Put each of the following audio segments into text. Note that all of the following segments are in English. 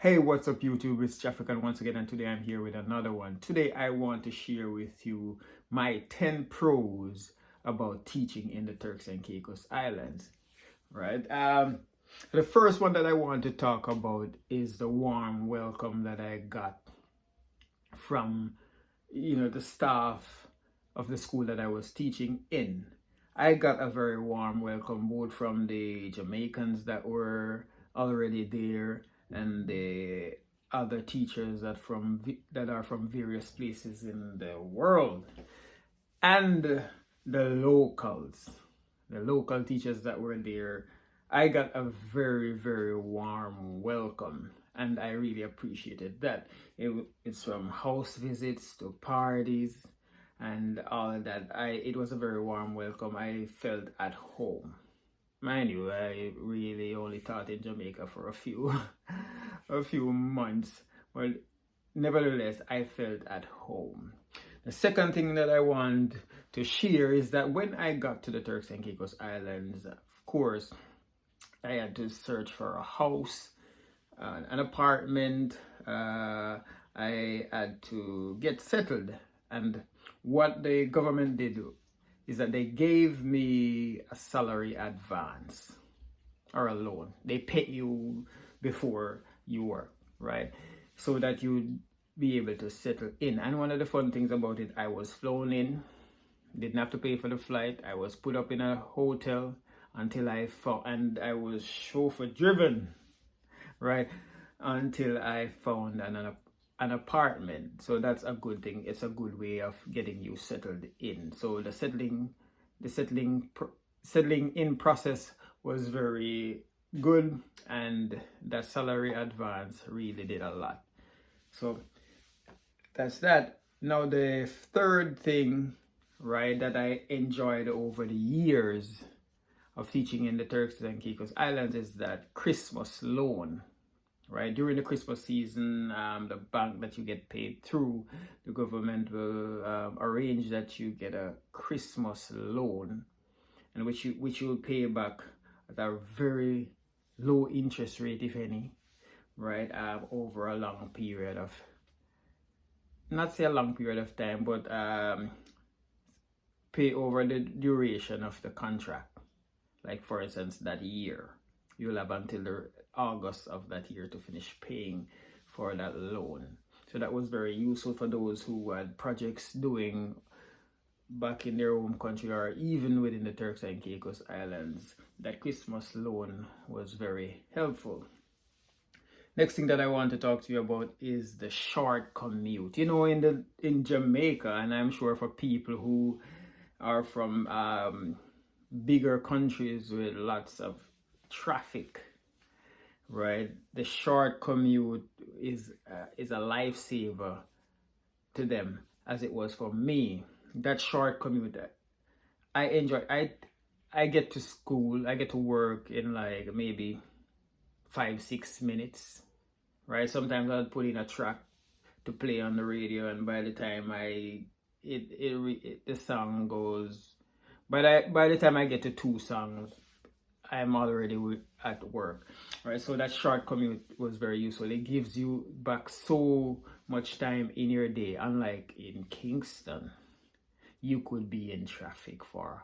Hey, what's up YouTube? It's Jafrican once again, and today I'm here with another one. Today I want to share with you my 10 pros about teaching in the Turks and Caicos Islands, right? The first one that I want to talk about is the warm welcome that I got from, the staff of the school that I was teaching in. I got a very warm welcome both from the Jamaicans that were already there and the other teachers that are from various places in the world, and the local teachers that were there. I got a very, very warm welcome, and I really appreciated that. It's from house visits to parties and all of that. It was a very warm welcome. I felt at home. Mind you, I really only taught in Jamaica for a few a few months. Well, nevertheless, I felt at home. The second thing that I want to share is that when I got to the Turks and Caicos Islands, of course, I had to search for a house, an apartment. I had to get settled. And what the government did is that they gave me a salary advance or a loan. They pay you before you work, right? So that you'd be able to settle in. And one of the fun things about it, I was flown in, didn't have to pay for the flight. I was put up in a hotel until and I was chauffeur driven, right? Until I found an apartment. So that's a good thing. It's a good way of getting you settled in. So the settling in process was very good, and that salary advance really did a lot. So that's that. Now the third thing, right, that I enjoyed over the years of teaching in the Turks and Caicos Islands is that Christmas loan. Right, during the Christmas season, the bank that you get paid through, the government will arrange that you get a Christmas loan, and which you will pay back at a very low interest rate, if any, right, over a long period of, not say a long period of time, but pay over the duration of the contract. Like for instance, that year, you'll have until the August of that year to finish paying for that loan. So that was very useful for those who had projects doing back in their home country or even within the Turks and Caicos Islands. That Christmas loan was very helpful. Next thing that I want to talk to you about is the short commute. In Jamaica, and I'm sure for people who are from bigger countries with lots of traffic, right, the short commute is a lifesaver to them, as it was for me. That short commute, I enjoy. I get to school, I get to work in like maybe 5-6 minutes, right? Sometimes I'll put in a track to play on the radio, and by the time the song goes, by the time I get to 2 songs, I'm already at work, right? So that short commute was very useful. It gives you back so much time in your day. Unlike in Kingston, you could be in traffic for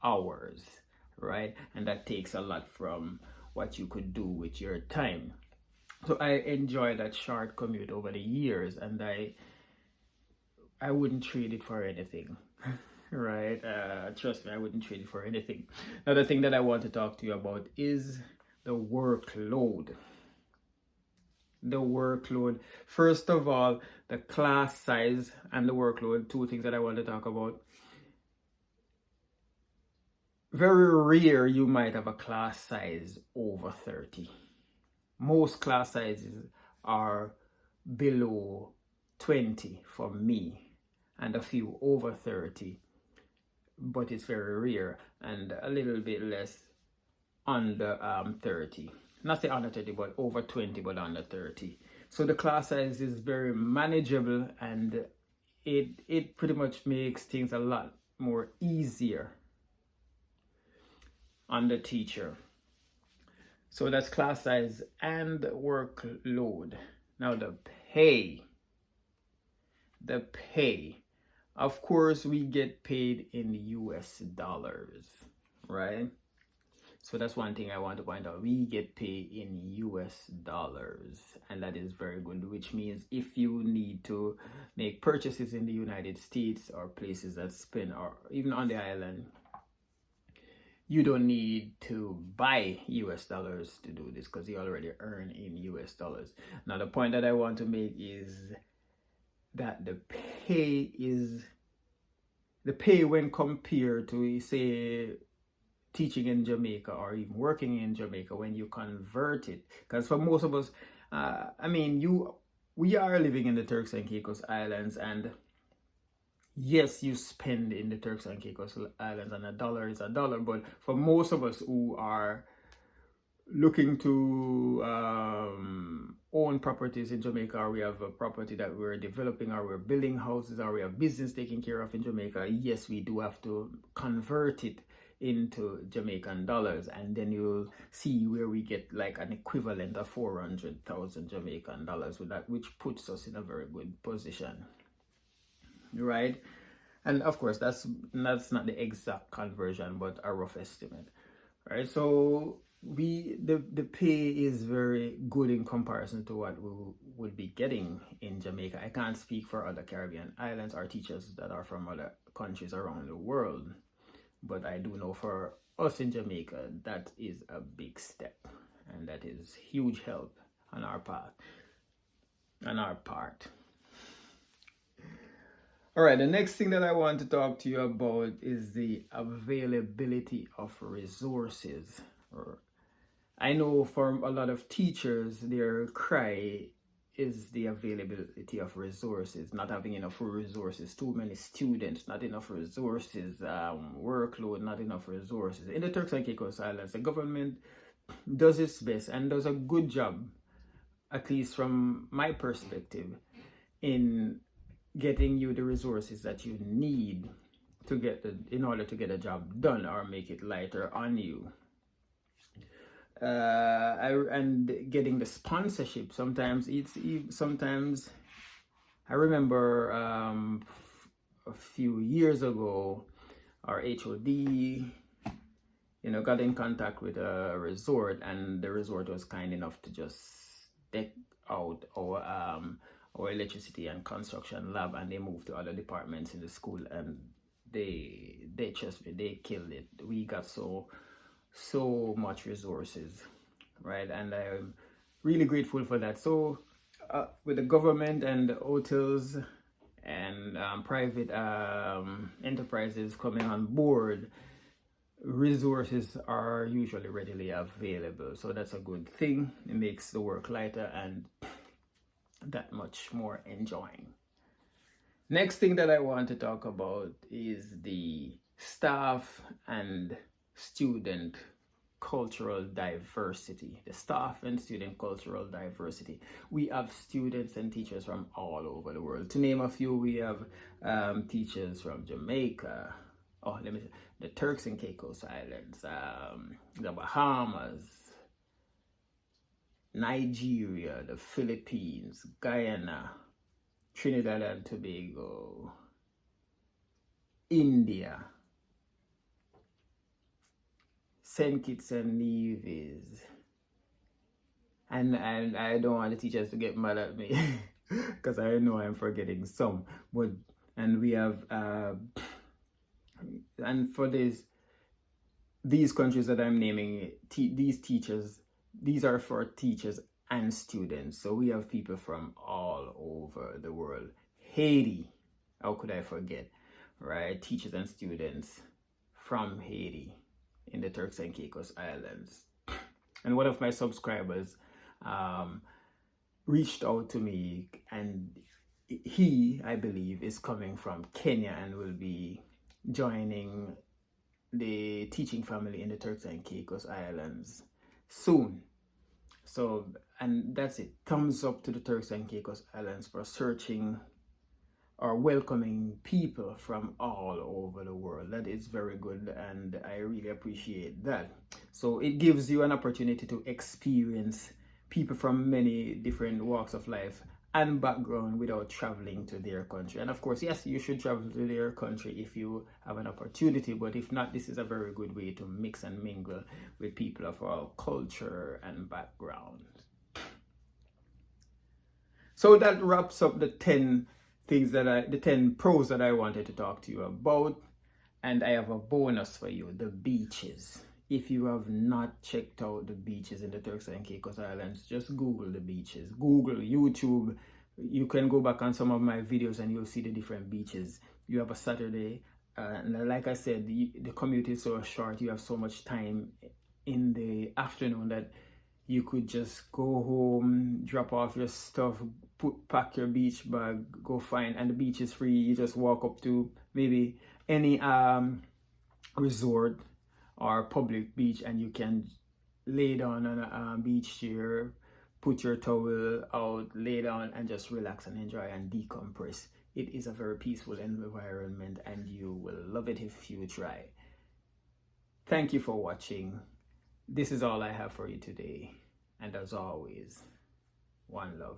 hours, right? And that takes a lot from what you could do with your time. So I enjoyed that short commute over the years, and I wouldn't trade it for anything. Right, trust me, I wouldn't trade it for anything. Another thing that I want to talk to you about is the workload. First of all, the class size and the workload, 2 things that I want to talk about. Very rare you might have a class size over 30. Most class sizes are below 20 for me, and a few over 30, but it's very rare, and a little bit less under 30. Not say under 30, but over 20, but under 30. So the class size is very manageable, and it pretty much makes things a lot more easier on the teacher. So that's class size and workload. Now pay, the pay. Of course, we get paid in US dollars, right? So that's one thing I want to point out. We get paid in US dollars, and that is very good, which means if you need to make purchases in the United States or places that spend, or even on the island, you don't need to buy US dollars to do this because you already earn in US dollars. Now, the point that I want to make is that the pay when compared to, say, teaching in Jamaica or even working in Jamaica, when you convert it, because for most of us, we are living in the Turks and Caicos Islands, and yes, you spend in the Turks and Caicos Islands, and a dollar is a dollar, but for most of us who are looking to own properties in Jamaica, or we have a property that we're developing, or we're building houses, or we have business taken care of in Jamaica, yes, we do have to convert it into Jamaican dollars, and then you'll see where we get like an equivalent of 400,000 Jamaican dollars with that, which puts us in a very good position, right? And of course, that's not the exact conversion, but a rough estimate, right? So the pay is very good in comparison to what we would be getting in Jamaica. I can't speak for other Caribbean islands or teachers that are from other countries around the world, but I do know for us in Jamaica, that is a big step, and that is huge help on our part. All right, the next thing that I want to talk to you about is the availability of resources. I know for a lot of teachers, their cry is the availability of resources, not having enough resources, too many students, not enough resources, workload, not enough resources. In the Turks and Caicos Islands, the government does its best and does a good job, at least from my perspective, in getting you the resources that you need to in order to get a job done or make it lighter on you. And getting the sponsorship. Sometimes I remember a few years ago, our HOD, got in contact with a resort, and the resort was kind enough to just deck out our electricity and construction lab, and they moved to other departments in the school, and they killed it. We got so much resources, right? And I'm really grateful for that. So with the government and hotels and private enterprises coming on board, resources are usually readily available. So that's a good thing. It makes the work lighter and that much more enjoying. Next thing that I want to talk about is the staff and student cultural diversity. The staff and student cultural diversity. We have students and teachers from all over the world. To name a few, we have teachers from Jamaica, the Turks and Caicos Islands, the Bahamas, Nigeria, the Philippines, Guyana, Trinidad and Tobago, India, St. Kitts and Nevis, and I don't want the teachers to get mad at me because I know I'm forgetting some, and we have and for these countries that I'm naming, these are for teachers and students. So we have people from all over the world. Haiti, how could I forget, right? Teachers and students from Haiti in the Turks and Caicos Islands. And one of my subscribers reached out to me, and he, I believe, is coming from Kenya and will be joining the teaching family in the Turks and Caicos Islands soon. So, and that's it. Thumbs up to the Turks and Caicos Islands for searching or welcoming people from all over the world. That is very good, and I really appreciate that. So it gives you an opportunity to experience people from many different walks of life and background without traveling to their country. And of course, yes, you should travel to their country if you have an opportunity, but if not, this is a very good way to mix and mingle with people of all culture and background. So that wraps up the 10 pros that I wanted to talk to you about. And I have a bonus for you, the beaches. If you have not checked out the beaches in the Turks and Caicos Islands, just Google the beaches. Google, YouTube. You can go back on some of my videos and you'll see the different beaches. You have a Saturday. And like I said, the commute is so short. You have so much time in the afternoon that you could just go home, drop off your stuff, pack your beach bag, go find, and the beach is free. You just walk up to maybe any resort or public beach and you can lay down on a beach chair, put your towel out, lay down and just relax and enjoy and decompress. It is a very peaceful environment and you will love it if you try. Thank you for watching. This is all I have for you today. And as always, one love.